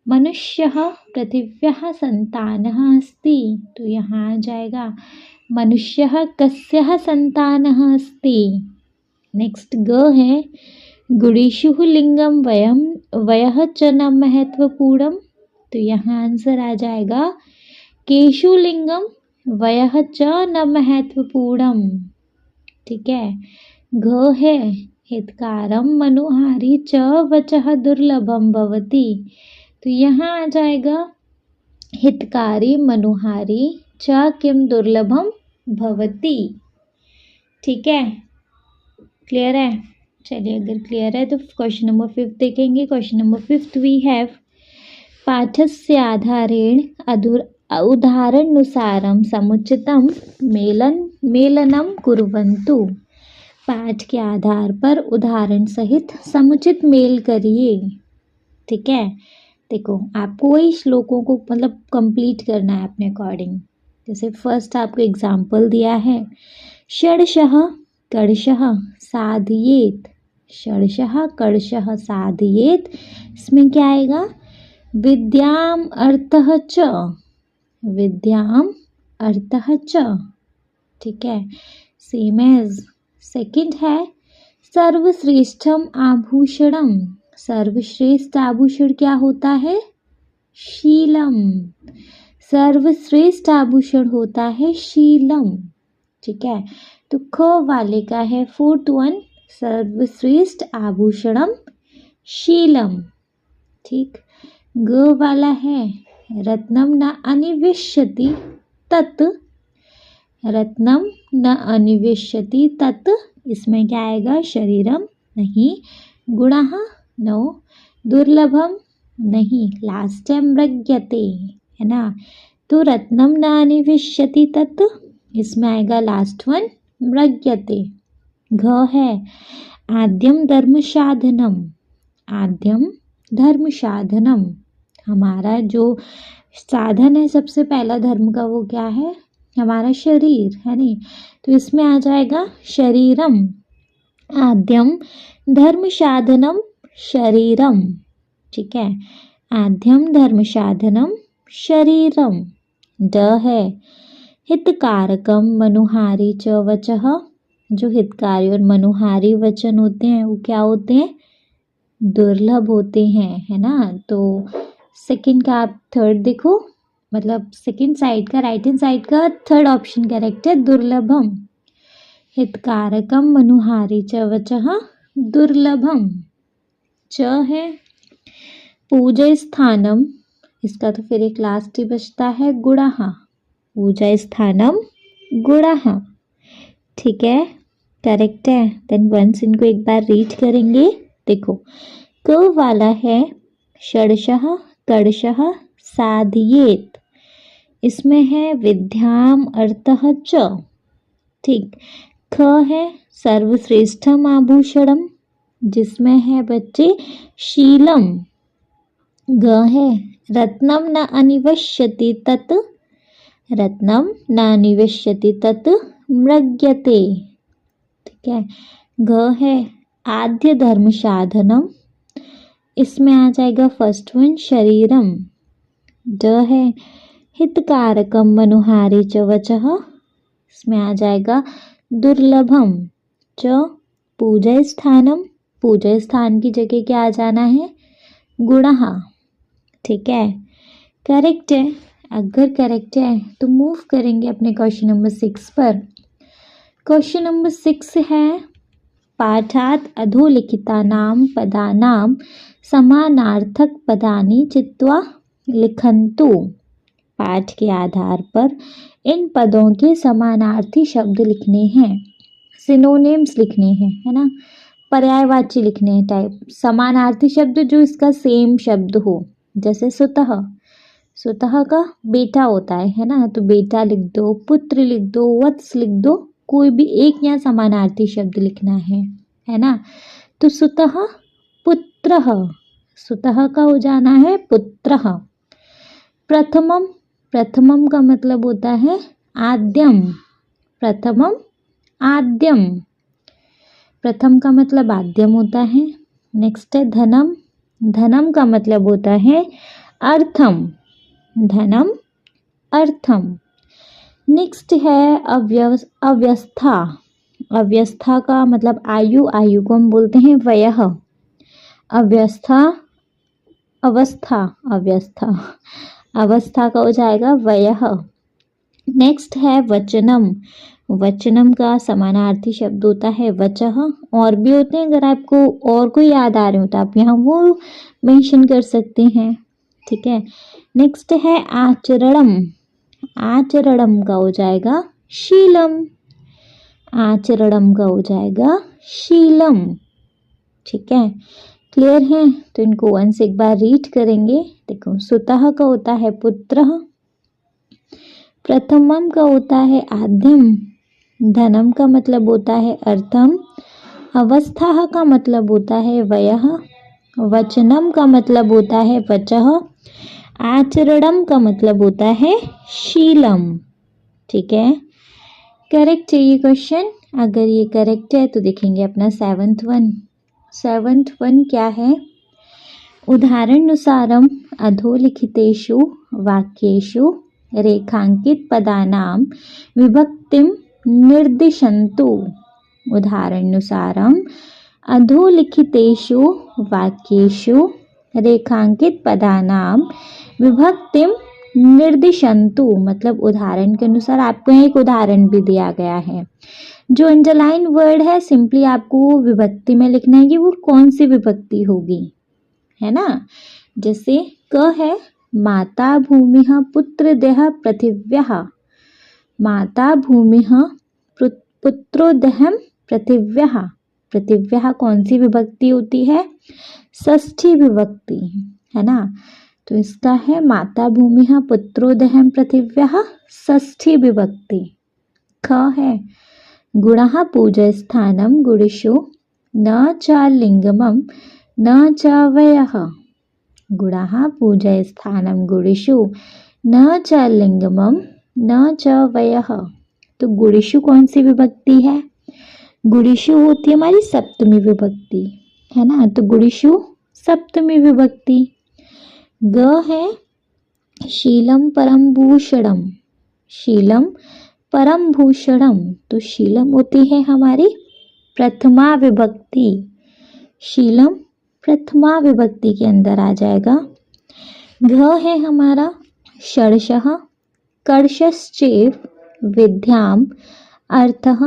मनुष्यः पृथिव्याः संतानः अस्ति। तो यहाँ आ जाएगा मनुष्यः कस्यः संतानः अस्ति। नेक्स्ट ग है गुणिषु लिंगम वयः च न महत्वपूर्णम। तो यहाँ आंसर आ जाएगा केशु लिंगम वयः च न महत्वपूर्णम। ठीक है, घ है हितकारम मनोहारी च वचः दुर्लभम भवति। तो यहाँ आ जाएगा हितकारी मनोहारी च किम दुर्लभम भवति। ठीक है, क्लियर है। चलिए अगर क्लियर है तो क्वेश्चन नंबर 5 देखेंगे। क्वेश्चन नंबर 5 वी हैव पाठस्य आधारेण उदाहरणानुसारं समुचितं मेलनं कुर्वन्तु। पाठ के आधार पर उदाहरण सहित समुचित मेल करिए। ठीक है, देखो आपको वही श्लोकों को मतलब कंप्लीट करना है अपने अकॉर्डिंग। जैसे फर्स्ट आपको एग्जाम्पल दिया है षडशः कर्षः साधयेत्। षडशः कर्षः साधयेत्, इसमें क्या आएगा विद्याम अर्थः च। विद्याम अर्थः च। ठीक है, सेम एज सेकंड है सर्वश्रेष्ठम आभूषणम। सर्वश्रेष्ठ आभूषण क्या होता है? शीलम। सर्वश्रेष्ठ आभूषण होता है शीलम। ठीक है, तो ख वाले का है फोर्थ वन सर्वश्रेष्ठ आभूषणम शीलम। ठीक, ग वाला है रत्नम न अनिविष्यति तत्। रत्नम न अनिविष्यति तत्, इसमें क्या आएगा शरीरम नहीं, गुणः नो, दुर्लभम नहीं, लास्ट टाइम मृग्यते है ना। तो रत्नम न निविष्यति तत्, इसमें आएगा लास्ट वन मृग्यते। घ है आद्यम धर्म साधनम, आद्यम धर्म साधनम, हमारा जो साधन है सबसे पहला धर्म का वो क्या है, हमारा शरीर है नहीं, तो इसमें आ जाएगा शरीरम। आद्यम धर्म साधनम शरीरम, ठीक है, आद्यम धर्म साधनम शरीरम। ड है हितकारकम मनुहारी च वचः, जो हितकारी और मनुहारी वचन होते हैं वो क्या होते हैं, दुर्लभ होते हैं, है ना। तो सेकंड का आप थर्ड देखो, मतलब सेकंड साइड का राइट हैंड साइड का थर्ड ऑप्शन करेक्ट है, दुर्लभम। हितकारकम मनुहारी च वचः दुर्लभम। च है पूजा स्थानम, इसका तो फिर एक लास्ट ही बचता है गुणः, पूजा स्थानम गुणः, ठीक है, करेक्ट है। देन वंस इनको एक बार रीड करेंगे। देखो क वाला है षडशः कर्षः साधयेत, इसमें है विद्याम अर्थः च, ठीक। ख है सर्वश्रेष्ठम आभूषणम, जिसमें है बच्चे शीलम। ग है रत्नम न अनिवश्यति तत्, रत्नम न निविष्यति तत् मृग्यते, ठीक है। घ है आद्य धर्म साधनम, इसमें आ जाएगा फर्स्ट वन शरीरम। ड है हितकारकम मनुहारी च वचः, इसमें आ जाएगा दुर्लभम। च पूजा स्थानम, पूजा स्थान की जगह क्या आ जाना है, गुणः, ठीक है, करेक्ट है। अगर करेक्ट है तो मूव करेंगे अपने क्वेश्चन नंबर 6 पर। क्वेश्चन नंबर 6 है पाठात् अधोलिखितानां पदानां समानार्थक पदानि चित्वा लिखन्तु, पाठ के आधार पर इन पदों के समानार्थी शब्द लिखने हैं, सिनोनिम्स लिखने हैं, है ना, पर्यायवाची लिखने हैं टाइप। समानार्थी शब्द जो इसका सेम शब्द हो, जैसे सुतः, सुतः का बेटा होता है ना, तो बेटा लिख दो, पुत्र लिख दो, वत्स लिख दो, कोई भी एक यहाँ समानार्थी शब्द लिखना है ना। तो सुतः पुत्रः, सुतः का हो जाना है पुत्रः। प्रथमम, प्रथमम का मतलब होता है आद्यम, प्रथमम आद्यम, प्रथम का मतलब आद्यम होता है। नेक्स्ट है धनम, धनम का मतलब होता है अर्थम, धनम अर्थम। नेक्स्ट है अव्यवस्था, अव्यवस्था का मतलब आयु, आयु को हम बोलते हैं वयः। अव्यवस्था अवस्था, अव्यवस्था अवस्था का हो जाएगा वयः। नेक्स्ट है वचनम, वचनम का समानार्थी शब्द होता है वचः। और भी होते हैं, अगर आपको और कोई याद आ रहे हो तो आप यहाँ वो मेंशन कर सकते हैं, ठीक है। नेक्स्ट है आचरणम, आचरणम का हो जाएगा शीलम, आचरणम का हो जाएगा शीलम, ठीक है, क्लियर है। तो इनको वंस एक बार रीड करेंगे। देखो सुतः का होता है पुत्रः, प्रथमम का होता है आद्यम, धनम का मतलब होता है अर्थम, अवस्था का मतलब होता है वयः, वचनम का मतलब होता है वचः, आचरणम का मतलब होता है शीलम, ठीक है। करेक्ट है ये क्वेश्चन। अगर ये करेक्ट है तो देखेंगे अपना 7th वन। 7th वन क्या है, उदाहरणानुसारम अधोलिखितेषु वाक्येषु रेखांकित पदानां विभक्तिं निर्दिशन्तु। उदाहरणानुसारम अधोलिखितेषु वाक्येषु रेखांकित पदानां विभक्तिं निर्दिशन्तु, मतलब उदाहरण के अनुसार आपको एक उदाहरण भी दिया गया है। जो अंडरलाइन वर्ड है सिंपली आपको विभक्ति में लिखना है कि वो कौन सी विभक्ति होगी, है ना। जैसे क है माता भूमिः पुत्रदेह पृथिव्यः, माता भूमिः पुत्रोदेहं पृथिव्यः, पृथिव्यः कौन सी विभक्ति होती है, षष्ठी विभक्ति, है ना। तो इसका है माता भूमिः पुत्रोदहं पृथिव्याः षष्ठी विभक्ति। ख है गुणः पूजस्थानं गुणेषु न च लिङ्गमं न च वयः। गुणः पूजस्थानं गुणेषु न च लिङ्गमं न च वयः। तो गुणेषु कौन सी विभक्ति है? गुणेषु होती है हमारी सप्तमी विभक्ति, है ना। तो गुणेषु सप्तमी विभक्ति। ग है शीलम परम भूषणम। शीलम परम भूषणम। तो शीलम होती है हमारी प्रथमा विभक्ति। शीलम प्रथमा विभक्ति के अंदर आ जाएगा। घ है हमारा षडशः कर्षश्चैव विद्याम अर्थः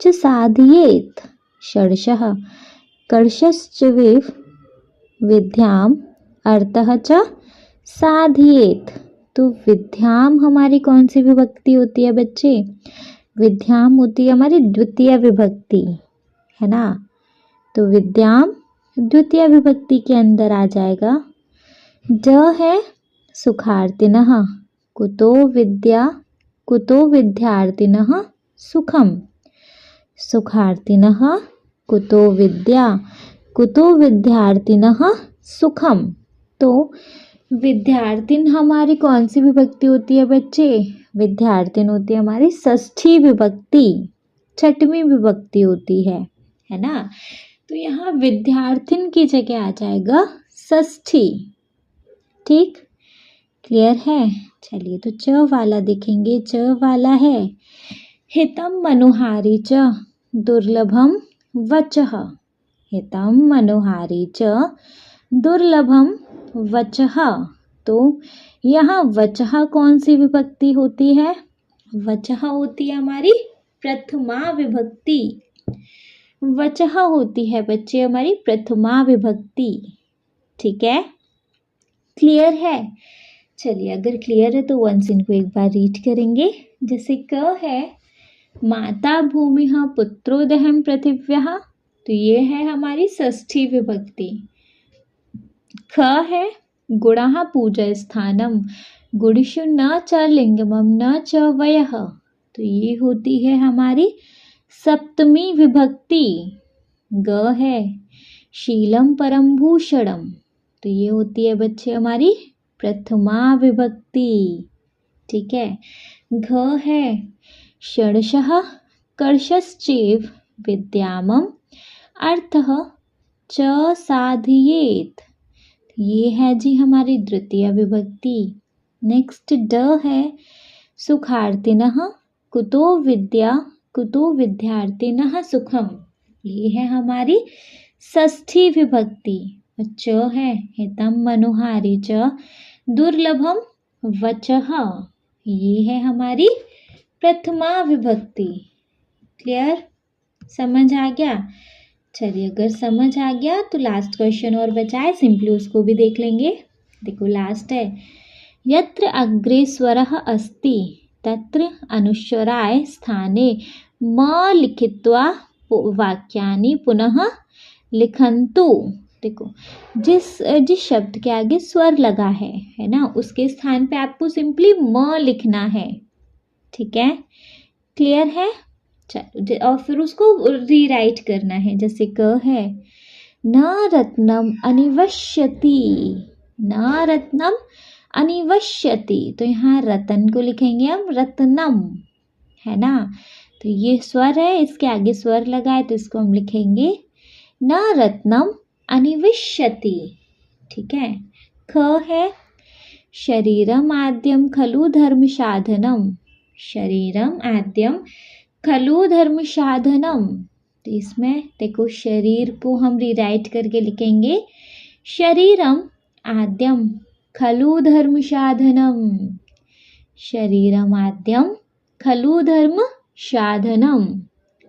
च साधयेत्। षडशः कर्षश्चैव विद्याम अर्थः च साधयेत्। तो विद्याम हमारी कौन सी विभक्ति होती है बच्चे? विद्याम होती है हमारी द्वितीय विभक्ति, है ना। तो विद्याम द्वितीय विभक्ति के अंदर आ जाएगा। ज है सुखार्थिनः कुतो विद्या कुतो विद्यार्थिनः सुखम। सुखार्थिनः कुतो विद्या कुतो विद्यार्थिनः सुखम। तो विद्यार्थिन हमारी कौन सी विभक्ति होती है बच्चे? विद्यार्थिन होती है हमारी षष्ठी विभक्ति, छठवीं विभक्ति होती है ना। तो यहाँ विद्यार्थिन की जगह आ जाएगा षष्ठी। ठीक, क्लियर है। चलिए तो च वाला देखेंगे। च वाला है हितम मनोहारी च दुर्लभम वचः। हितम मनोहारी च दुर्लभम वचः। तो यहाँ वचः कौन सी विभक्ति होती है? वचः होती है हमारी प्रथमा विभक्ति। वचः होती है बच्चे हमारी प्रथमा विभक्ति। ठीक है, क्लियर है। चलिए अगर क्लियर है तो वंस इनको एक बार रीड करेंगे। जैसे क है माता भूमिः पुत्रोदहं पृथिव्याः। तो ये है हमारी षष्ठी विभक्ति। ख है गुणः पूजस्थानं गुणेषु न च लिङ्गमं न च वयः। तो ये होती है हमारी सप्तमी विभक्ति। ग है शीलम परम भूषणम। तो ये होती है बच्चे हमारी प्रथमा विभक्ति। ठीक है। घ है षडशः कर्षश्चैव विद्यामम अर्थः च साधयेत्। ये है जी हमारी द्वितीय विभक्ति। नेक्स्ट ड है सुखार्थिनः कुतो विद्या कुतो विद्यार्थिनः सुखम। ये है हमारी षष्ठी विभक्ति। च है हितम मनोहारी च दुर्लभम वचः। ये है हमारी प्रथमा विभक्ति। क्लियर, समझ आ गया। चलिए अगर समझ आ गया तो लास्ट क्वेश्चन और बचा है, सिंपली उसको भी देख लेंगे। देखो लास्ट है यत्र अग्रे स्वरः अस्ति तत्र अनुस्वराय स्थाने म लिखित्वा वाक्यानि पुनः लिखन्तु। देखो जिस शब्द के आगे स्वर लगा है ना, उसके स्थान पे आपको सिंपली म लिखना है। ठीक है, क्लियर है। चलो और फिर उसको रीराइट करना है। जैसे क है न रत्नम अनिवश्यति। न रत्नम अनिवश्यति। तो यहाँ रतन को लिखेंगे हम रत्नम, है ना। तो ये स्वर है, इसके आगे स्वर लगा है तो इसको हम लिखेंगे न रत्नम अनिविश्यति। ठीक है। ख है शरीरम आद्यम खलु धर्म साधनम। शरीरम आद्यम खलु धर्म साधनम। तो इसमें देखो शरीर को हम रिराइट करके लिखेंगे शरीरम आद्यम खलु धर्म साधनम। शरीरम आद्यम खलु धर्म साधनम।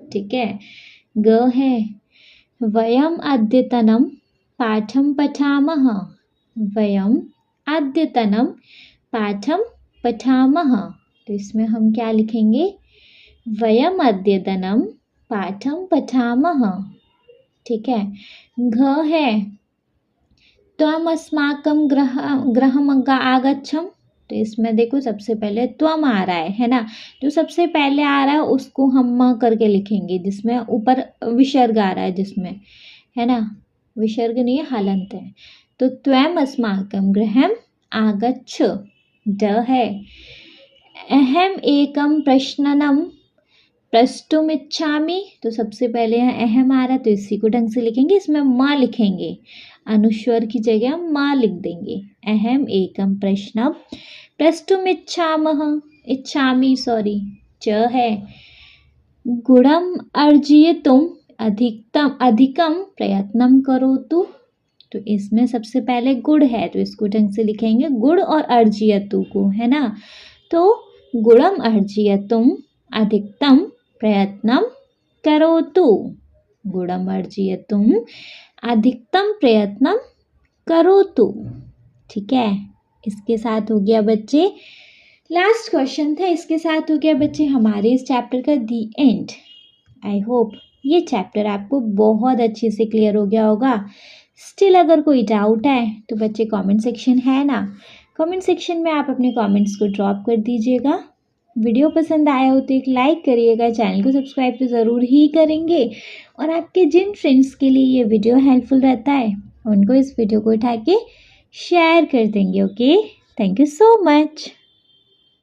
ठीक है। ग है वयम अद्यतनम पाठम पठामः। वयम अद्यतनम पाठम पठामः। तो इसमें हम क्या लिखेंगे वयम अद्यतनम पाठम पठामः। ठीक है। घ है त्वम अस्माकं गृहम आगच्छम। तो इसमें देखो सबसे पहले त्वम आ रहा है ना। जो सबसे पहले आ रहा है उसको हम म करके लिखेंगे, जिसमें ऊपर विसर्ग आ रहा है, जिसमें है ना, विसर्ग नहीं है, हलंत है। तो त्वम अस्माकं गृहम आगच्छ ड है। अहम एकम प्रश्ननम प्रष्टुमिच्छामि। तो सबसे पहले यहाँ अहम आ रहा है तो इसी को ढंग से लिखेंगे, इसमें माँ लिखेंगे, अनुस्वर की जगह हम माँ लिख देंगे। अहम एकम प्रश्नम प्रष्टुमिच्छामः, इच्छामि सॉरी, च है। गुणम अर्जयितुम अधिकम प्रयत्नं करोतु। तो इसमें सबसे पहले गुड़ है तो इसको ढंग से लिखेंगे, गुड़ और अर्जयतु को, है ना। तो गुणम अर्जयितुम अधिकतम प्रयत्नं करोतु। गुणम अर्जयितुम अधिकतम प्रयत्नं करोतु। ठीक है, इसके साथ हो गया बच्चे, लास्ट क्वेश्चन था, इसके साथ हो गया बच्चे हमारे इस चैप्टर का दी एंड। आई होप ये चैप्टर आपको बहुत अच्छे से क्लियर हो गया होगा। स्टिल अगर कोई डाउट है तो बच्चे कमेंट सेक्शन है ना, कमेंट सेक्शन में आप अपने कमेंट्स को ड्रॉप कर दीजिएगा। वीडियो पसंद आया हो तो एक लाइक करिएगा, चैनल को सब्सक्राइब तो ज़रूर ही करेंगे, और आपके जिन फ्रेंड्स के लिए ये वीडियो हेल्पफुल रहता है उनको इस वीडियो को उठा के शेयर कर देंगे। Okay, thank you so much.